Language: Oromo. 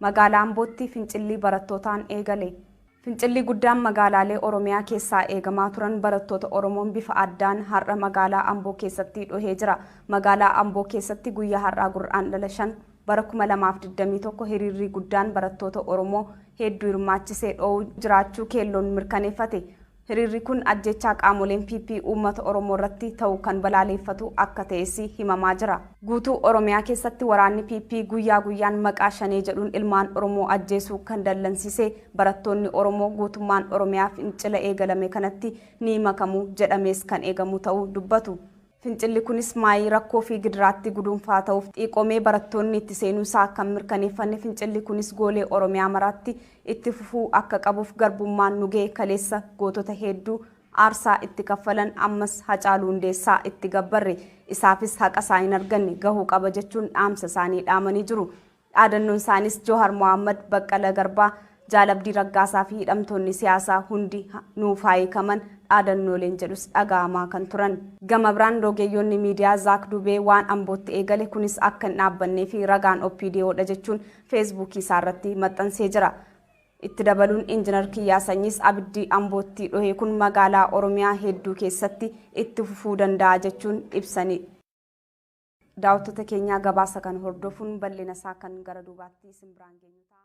magaalaa Amboti fincilli barattootaan eegale. Fincilli guddaan magaalaalee Oromiyaa keessaa eegamaa turan barattoota Oromoon bifa addaan har'a magaalaa Amboo keessatti dhohee jira. Magaalaa Amboo keessatti guyyaa har'aa Gurraandh 5 bara 2021 hiriirri guddaan barattoota Oromoo hedduu hirmaachisee dhohuu jiraachuu keelloon mirkaneeffate. Hiriirri kun ajjechaa qaamoleen PP uummata Oromoo irratti ta'u kan balaaleeffatu akka ta'es himamaa jira. Guutuu Oromiyaa keessatti waraanni PP guyyaa guyyaan maqaa shanee jedhuun ilmaan Oromoo ajjeesuu kan dallansise barattoonni Oromoo guutummaan Oromiyaa fincila eegalame kanatti ni makamu jedhamees kan eegamu ta'uu dubbatu. Fincilli kunis maayii rakkoo fi gidiraatti guduunfaa ta'uuf xiqqoomee barattoonni itti seenuu isaa kan mirkaneeffanne fincilli kunis goolee Oromiyaa maraatti itti fufuu akka qabuuf garbummaan nugee kaleessa gootota hedduu aarsaa itti kaffalan ammas Hacaaluu Hundeessaa itti gabbarre isaafis haqa isaa hin arganne gahuu qaba jechuun dhaamsa isaanii dhaamanii jiru. Dhaadannoon isaanis Johaar Mohaammed, Baqqala Garbaa, Jaalabdii Raggaasaa fi hidhamtoonni siyaasaa hundi nuuf hiikaman dhaadannooleen jedhus dhaga'amaa kan turan. Gama biraan rogeeyyoonni miidiyaa Zaak Dubee waan Ambootti eegale kunis akka hin dhaabbannee fi ragaan OPDOdha jechuun feesbuukii isaarratti maxxansee jira. Itti dabaluun injiinar Kiyyaa Sanyiis abiddi Ambootti dhohe kun magaalaa Oromiyaa hedduu keessatti itti fufuu danda'a jechuun ibsani. Daawwattoota keenyaa gabaasa kan hordofuun bal'ina isaa kan gara duubaatti isin biraan geenyu ta'a.